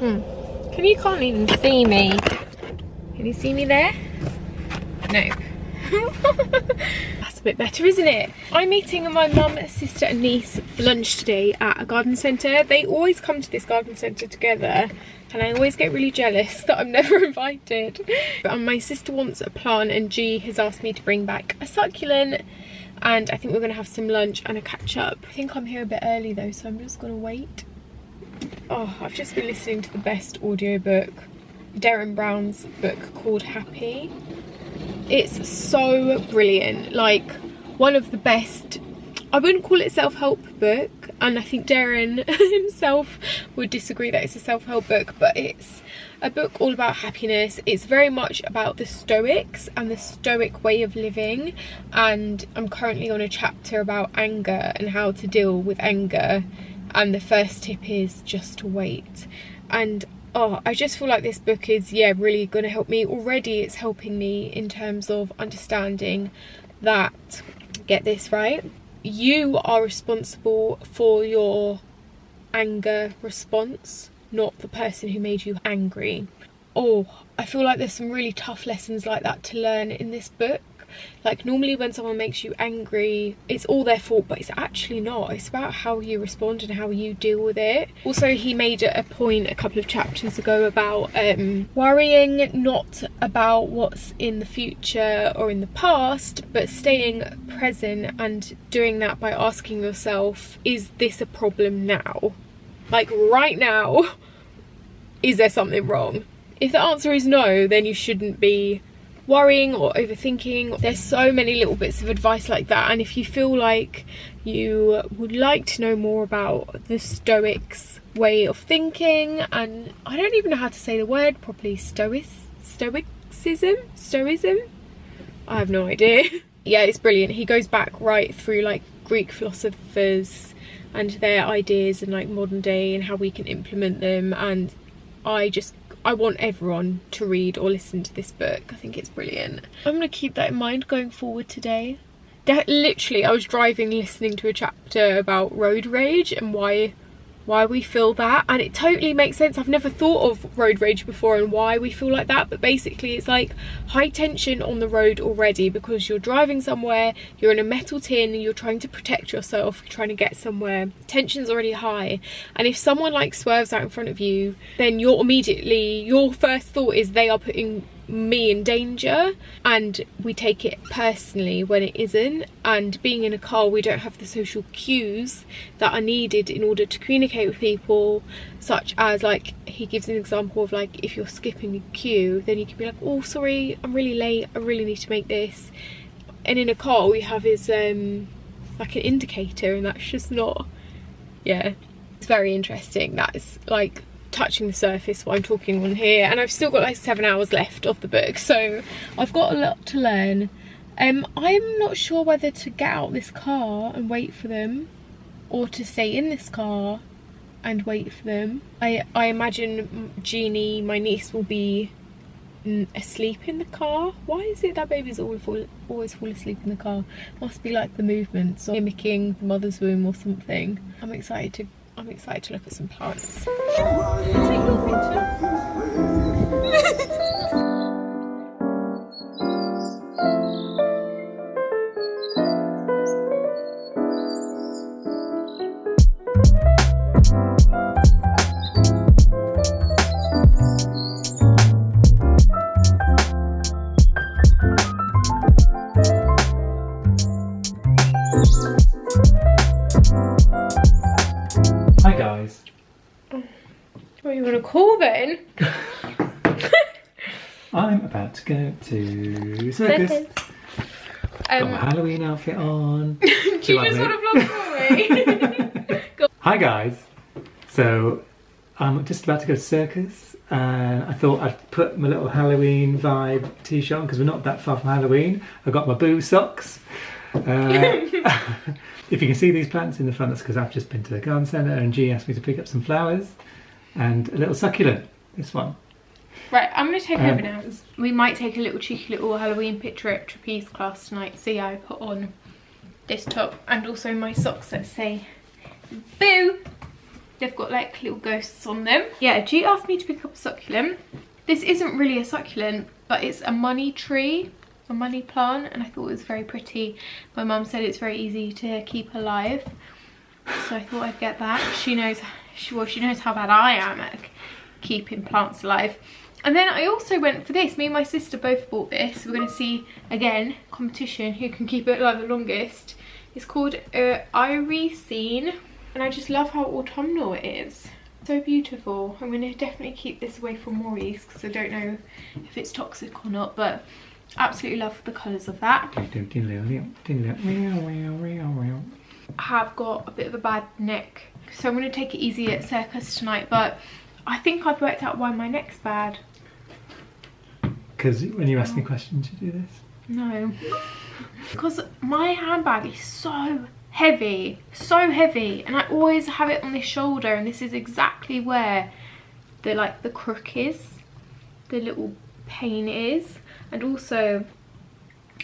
You can't even see me. Can you see me there? No. That's a bit better, isn't it? I'm meeting my mum, sister and niece for lunch today at a garden centre. They always come to this garden centre together and I always get really jealous that I'm never invited. But my sister wants a plant and G has asked me to bring back a succulent, and I think we're going to have some lunch and a catch up. I think I'm here a bit early though, so I'm just going to wait. Oh, I've just been listening to the best audiobook, Darren Brown's book called Happy. It's so brilliant, like one of the best. I wouldn't call it a self-help book, and I think Darren himself would disagree that it's a self-help book, but it's a book all about happiness. It's very much about the Stoics and the Stoic way of living, and I'm currently on a chapter about anger and how to deal with anger, and the first tip is just to wait. And oh, I just feel like this book is, yeah, really going to help me. Already it's helping me in terms of understanding that, get this right, you are responsible for your anger response, not the person who made you angry. Oh, I feel like there's some really tough lessons like that to learn in this book. Like, normally when someone makes you angry, it's all their fault, but it's actually not. It's about how you respond and how you deal with it. Also, he made a point a couple of chapters ago about worrying not about what's in the future or in the past, but staying present and doing that by asking yourself, is this a problem now? Like, right now, is there something wrong? If the answer is no, then you shouldn't be worrying or overthinking. There's so many little bits of advice like that, and if you feel like you would like to know more about the Stoics way of thinking, and I don't even know how to say the word properly, stoicism, I have no idea. Yeah, it's brilliant. He goes back right through like Greek philosophers and their ideas and like modern day and how we can implement them, and I want everyone to read or listen to this book. I think it's brilliant. I'm going to keep that in mind going forward today. Literally, I was driving listening to a chapter about road rage and why we feel that, and it totally makes sense. I've never thought of road rage before and why we feel like that, but basically it's like high tension on the road already because you're driving somewhere, you're in a metal tin, you're trying to protect yourself, you're trying to get somewhere, tension's already high, and if someone like swerves out in front of you, then your first thought is they are putting me in danger, and we take it personally when it isn't. And being in a car, we don't have the social cues that are needed in order to communicate with people, such as, like, he gives an example of like if you're skipping a queue, then you can be like, oh sorry, I'm really late, I really need to make this. And in a car all we have is like an indicator, and that's just not, yeah, it's very interesting. That is like touching the surface what I'm talking on here, and I've still got like 7 hours left of the book, so I've got a lot to learn. I'm not sure whether to get out this car and wait for them or to stay in this car and wait for them. I imagine Jeannie, my niece, will be asleep in the car. Why is it that babies always fall asleep in the car? Must be like the movements or mimicking the mother's womb or something. I'm excited to look at some plants. Take your picture. Hi guys. What are you gonna call then? I'm about to go to circus. Got my Halloween outfit on. Do you just want to vlog for me? Hi guys. So I'm just about to go to circus, and I thought I'd put my little Halloween vibe t-shirt on because we're not that far from Halloween. I've got my boo socks. If you can see these plants in the front, that's because I've just been to the garden centre and G asked me to pick up some flowers and a little succulent, this one. Right, I'm going to take over now. We might take a little cheeky little Halloween picture at trapeze class tonight. See, I put on this top and also my socks that say boo. They've got like little ghosts on them. Yeah, G asked me to pick up a succulent. This isn't really a succulent, but it's a money tree, a money plant, and I thought it was very pretty. My mum said it's very easy to keep alive, so I thought I'd get that. She knows how bad I am at keeping plants alive. And then I also went for this. Me and my sister both bought this. We're going to see, again, competition, who can keep it alive the longest. It's called Irisine, and I just love how autumnal it is. So beautiful. I'm going to definitely keep this away from Maurice because I don't know if it's toxic or not, but absolutely love the colours of that. I have got a bit of a bad neck, so I'm going to take it easy at Circus tonight, but I think I've worked out why my neck's bad. Because when you ask me questions, you do this? No. Because my handbag is so heavy, and I always have it on this shoulder, and this is exactly where the crook is, the little pain is, and also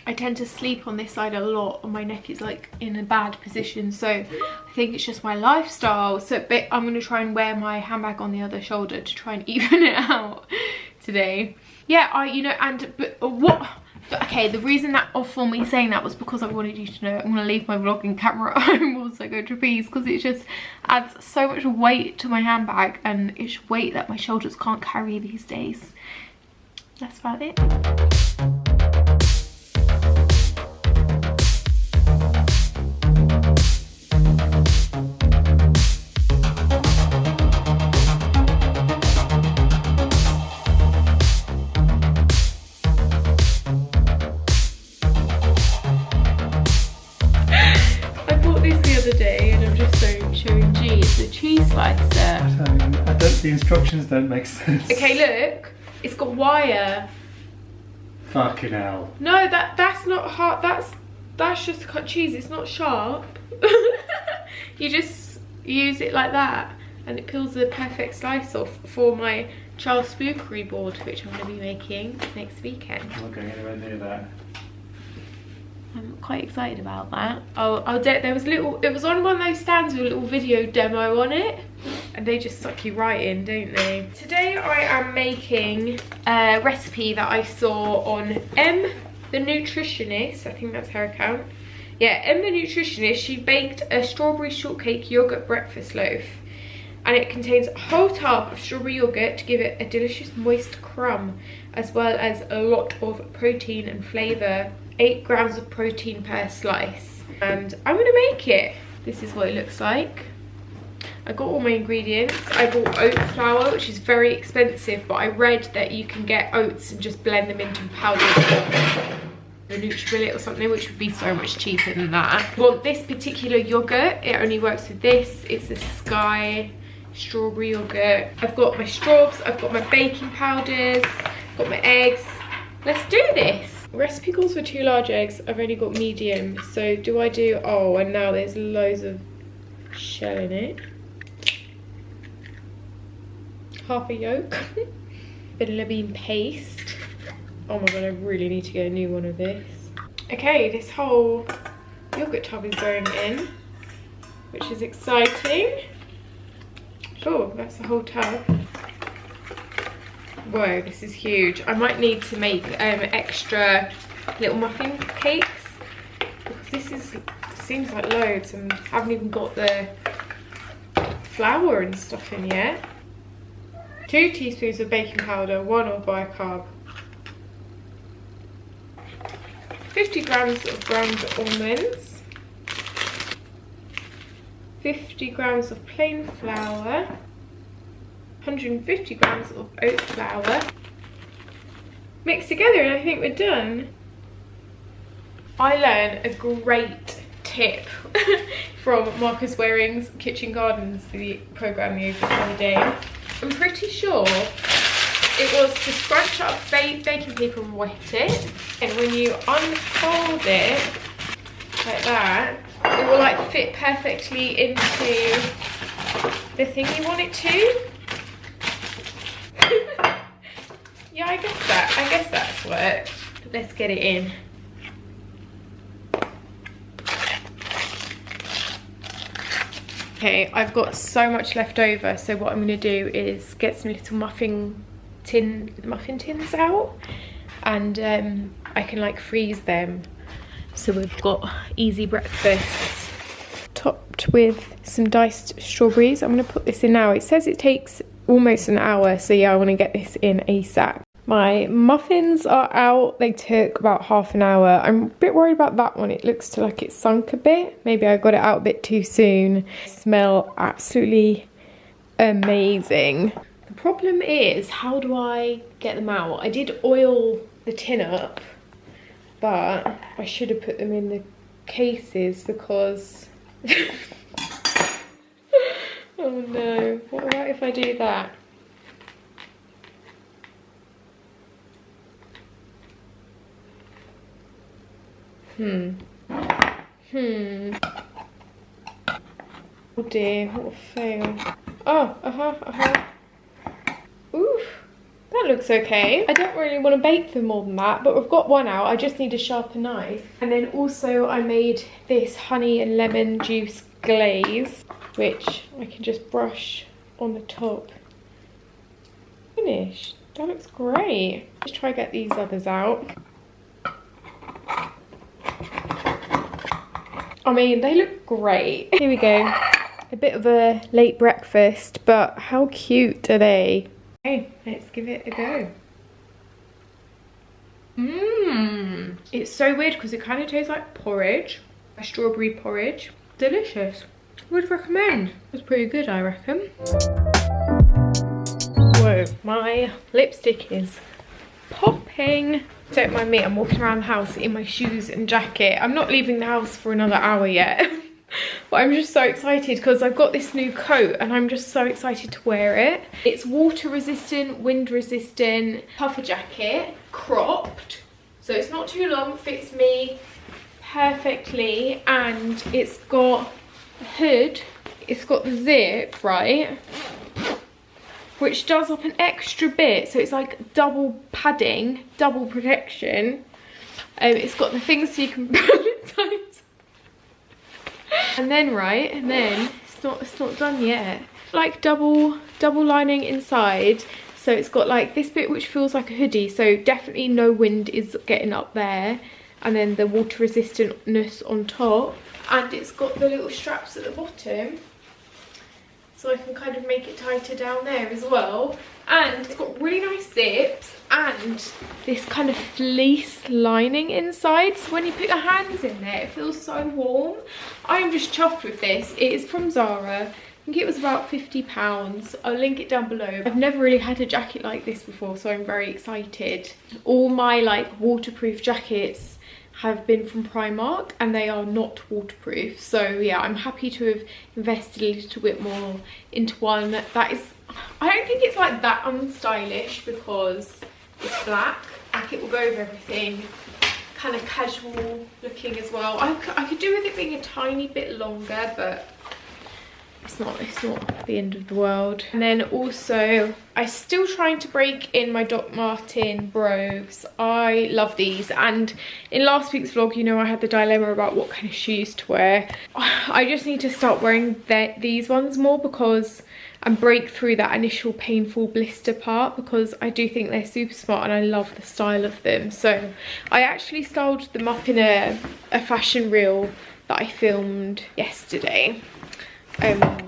I tend to sleep on this side a lot, and my neck is like in a bad position, so I think it's just my lifestyle. So I'm going to try and wear my handbag on the other shoulder to try and even it out today. Yeah, okay, the reason that for me saying that was because I wanted you to know I'm going to leave my vlogging camera at home whilst I go trapeze, because it just adds so much weight to my handbag, and it's weight that my shoulders can't carry these days. That's about it. The instructions don't make sense. Okay, look, it's got wire. Fucking hell. No, that's not hard. That's just cut cheese. It's not sharp. You just use it like that, and it peels the perfect slice off for my child spookery board, which I'm going to be making next weekend. I'm not going anywhere near that. I'm quite excited about that. It was on one of those stands with a little video demo on it, and they just suck you right in, don't they? Today I am making a recipe that I saw on M the Nutritionist. I think that's her account. Yeah, M the Nutritionist. She baked a strawberry shortcake yogurt breakfast loaf, and it contains a whole tub of strawberry yogurt to give it a delicious moist crumb, as well as a lot of protein and flavour. 8 grams of protein per slice, and I'm gonna make it. This is what it looks like. I got all my ingredients. I bought oat flour, which is very expensive, but I read that you can get oats and just blend them into powder or NutriBullet or something, which would be so much cheaper than that. I want this particular yogurt. It only works with this. It's a Sky strawberry yogurt. I've got my straws, I've got my baking powders, I've got my eggs. Let's do this. Recipe calls for 2 large eggs. I've only got medium, so do I do, oh, and now there's loads of shell in it. Half a yolk. Vanilla bean paste. Oh my god, I really need to get a new one of this. Okay, this whole yogurt tub is going in, which is exciting. Oh, that's the whole tub. Whoa, this is huge. I might need to make extra little muffin cakes, because this seems like loads, and I haven't even got the flour and stuff in yet. 2 teaspoons of baking powder, 1 of bicarb. 50 grams of ground almonds. 50 grams of plain flour. 150 grams of oat flour. Mix together, and I think we're done. I learned a great tip from Marcus Waring's Kitchen Gardens, the programme the other day. I'm pretty sure it was to scrunch up baking paper and wet it, and when you unfold it like that, it will like fit perfectly into the thing you want it to. Yeah, I guess that's worked. Let's get it in. Okay, I've got so much left over, so what I'm gonna do is get some little muffin tins out, and I can like freeze them, so we've got easy breakfasts. Topped with some diced strawberries. I'm gonna put this in now. It says it takes almost an hour, so yeah, I want to get this in ASAP. My muffins are out. They took about half an hour. I'm a bit worried about that one. It looks like it's sunk a bit. Maybe I got it out a bit too soon. Smell absolutely amazing. The problem is, how do I get them out? I did oil the tin up, but I should have put them in the cases because oh no, what about if I do that? Oh dear, what a fail. Oh, Oof, that looks okay. I don't really want to bake for more than that, but we've got one out. I just need a sharper knife. And then also I made this honey and lemon juice glaze, which I can just brush on the top. Finished. That looks great. Let's try to get these others out. I mean, they look great. Here we go. A bit of a late breakfast, but how cute are they? Okay, let's give it a go. It's so weird because it kind of tastes like porridge, a strawberry porridge. Delicious. Would recommend. It's pretty good, I reckon. Whoa, my lipstick is popping. Don't mind me, I'm walking around the house in my shoes and jacket. I'm not leaving the house for another hour yet. But I'm just so excited because I've got this new coat and I'm just so excited to wear it. It's water resistant, wind resistant, puffer jacket, cropped. So it's not too long, fits me perfectly, and it's got a hood. It's got the zip, right? Which does up an extra bit, so it's like double padding, double protection. It's got the things so you can pull it tight. And then it's not done yet. Like double lining inside, so it's got like this bit which feels like a hoodie, so definitely no wind is getting up there, and then the water resistantness on top, and it's got the little straps at the bottom, so I can kind of make it tighter down there as well. And it's got really nice zips and this kind of fleece lining inside, so when you put your hands in there it feels so warm. I'm just chuffed with this. It is from Zara. I think it was about £50. I'll link it down below. I've never really had a jacket like this before, so I'm very excited. All my like waterproof jackets have been from Primark and they are not waterproof, so yeah, I'm happy to have invested a little bit more into one that is, I don't think it's like that unstylish because it's black. Like it will go over everything, kind of casual looking as well. I could do with it being a tiny bit longer, but it's not the end of the world. And then also, I'm still trying to break in my Doc Marten brogues. I love these, and in last week's vlog, you know, I had the dilemma about what kind of shoes to wear. I just need to start wearing these ones more because and break through that initial painful blister part, because I do think they're super smart and I love the style of them. So I actually styled them up in a fashion reel that I filmed yesterday.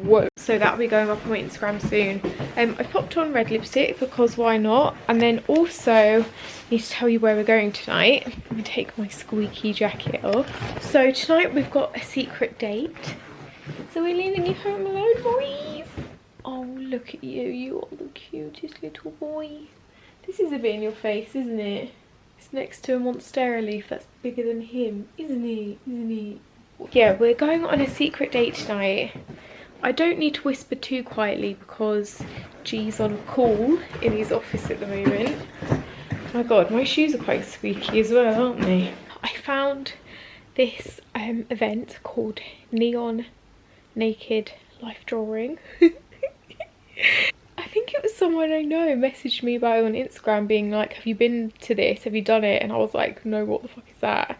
Whoa. So that'll be going up on my Instagram soon. I popped on red lipstick because why not? And then also I need to tell you where we're going tonight. I'm gonna take my squeaky jacket off. So tonight we've got a secret date. So we're leaving you home alone, boys. Oh, look at you. You are the cutest little boy. This is a bit in your face, isn't it? It's next to a monstera leaf that's bigger than him, isn't he? Isn't he? Yeah, we're going on a secret date tonight. I don't need to whisper too quietly because G's on call in his office at the moment. Oh my god, my shoes are quite squeaky as well, aren't they? I found this event called Neon Naked Life Drawing. I think it was someone I know messaged me about it on Instagram being like, have you been to this? Have you done it? And I was like, no, what the fuck is that?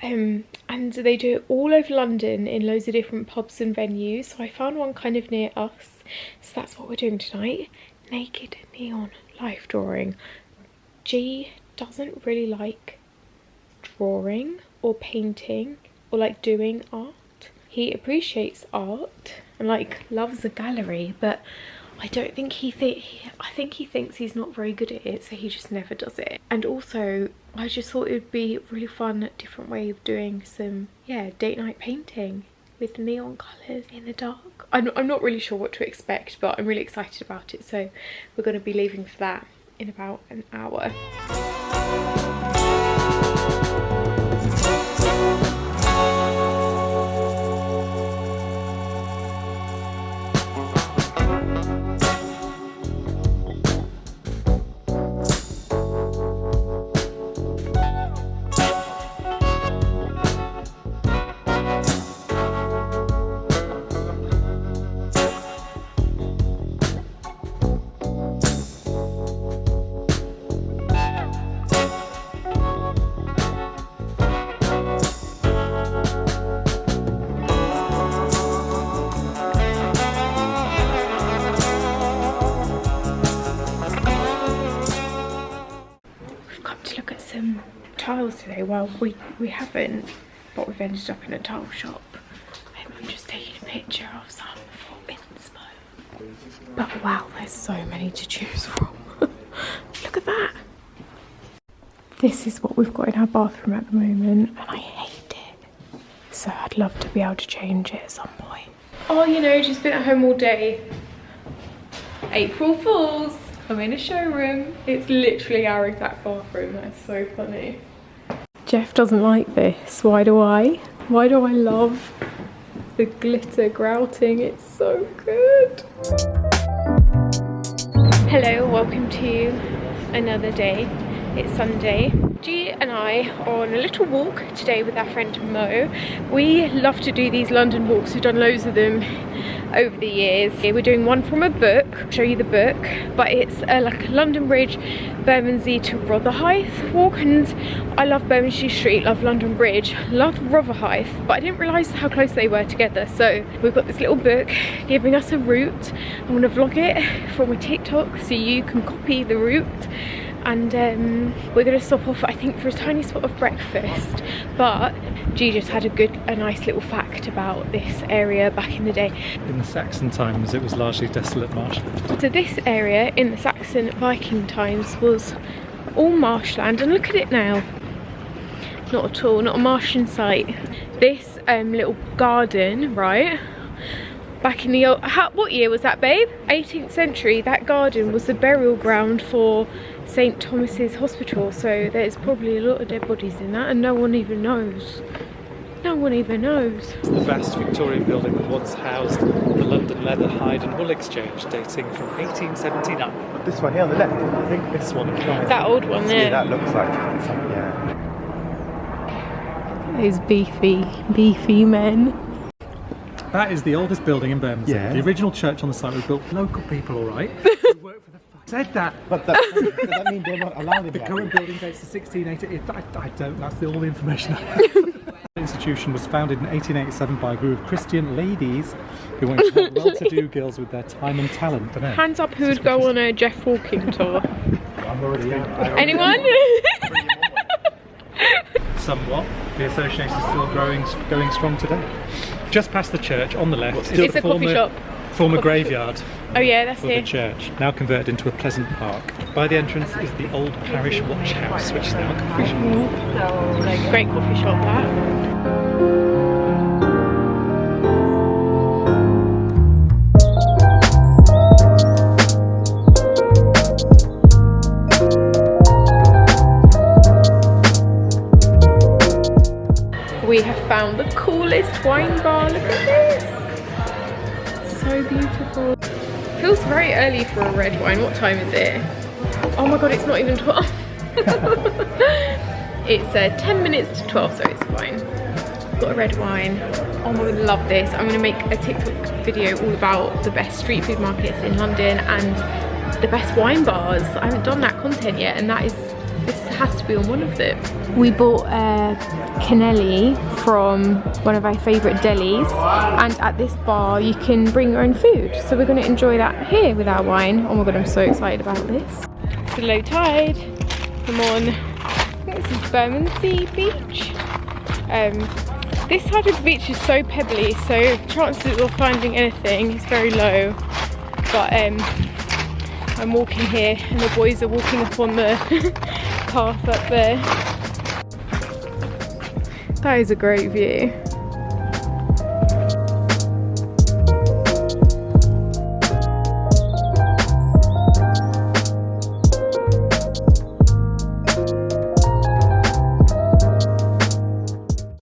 And they do it all over London in loads of different pubs and venues. So I found one kind of near us. So that's what we're doing tonight. Naked neon life drawing. G doesn't really like drawing or painting or like doing art. He appreciates art and like loves a gallery, but I don't think I think he thinks he's not very good at it, so he just never does it. And also I just thought it would be a really fun, different way of doing some, yeah, date night painting with neon colours in the dark. I'm not really sure what to expect, but I'm really excited about it, so we're going to be leaving for that in about an hour. Tiles today. Well, we haven't, but we've ended up in a tile shop. I'm just taking a picture of some for inspo. But wow, there's so many to choose from. Look at that. This is what we've got in our bathroom at the moment, and I hate it. So I'd love to be able to change it at some point. Oh, you know, just been at home all day. April Fools. I'm in a showroom. It's literally our exact bathroom. That's so funny. Jeff doesn't like this. Why do I? Why do I love the glitter grouting? It's so good. Hello, welcome to another day. It's Sunday. G and I are on a little walk today with our friend Mo. We love to do these London walks. We've done loads of them over the years. We're doing one from a book. I'll show you the book, but it's like a London Bridge, Bermondsey to Rotherhithe walk, and I love Bermondsey Street, love London Bridge, love Rotherhithe, but I didn't realise how close they were together. So we've got this little book giving us a route. I'm going to vlog it from a TikTok so you can copy the route. And we're going to stop off, I think, for a tiny spot of breakfast, but G just had a nice little fact about this area back in the day. In the Saxon times it was largely desolate marshland. So this area in the Saxon Viking times was all marshland, and look at it now. Not at all, not a Martian site. This little garden, right, back in the old, what year was that, babe? 18th century. That garden was the burial ground for St Thomas's Hospital, so there's probably a lot of dead bodies in that, and no one even knows. No one even knows. It's the vast Victorian building that once housed the London Leather, Hide and Wool Exchange, dating from 1879. This one here on the left, I think. This one. That old one there. Yeah, that looks like it. Yeah. Those beefy men. That is the oldest building in Bermondsey. Yeah. The original church on the site was built by local people, all right? Who worked for the said that. But does that mean they're not allowed in The there? current building dates to 1680. I don't. That's all the information I have. The institution was founded in 1887 by a group of Christian ladies who wanted to help well-to-do girls with their time and talent. Don't know. Hands up who would go on a Jeff Walking tour. I'm already out. Anyone? Somewhat. The association is still going strong today. Just past the church on the left is It's the a coffee shop. former graveyard Oh yeah, that's for here. the church, now converted into a pleasant park. By the entrance is the old parish watch house, which is now a coffee shop. Great coffee shop, that. We have found the coolest wine bar. Look at this. So beautiful. Feels very early for a red wine. What time is it? Oh my god, it's not even 12. It's 10 minutes to 12, so it's fine. Got a red wine. Oh my god, love this. I'm gonna make a TikTok video all about the best street food markets in London and the best wine bars. I haven't done that content yet, and this has to be on one of them. We bought cannelli from one of our favourite delis, and at this bar you can bring your own food. So we're going to enjoy that here with our wine. Oh my god, I'm so excited about this. It's a low tide. I'm on, I think this is Bermondsey Beach. This side of the beach is so pebbly, so chances of finding anything is very low. But I'm walking here and the boys are walking up on the path up there. That is a great view.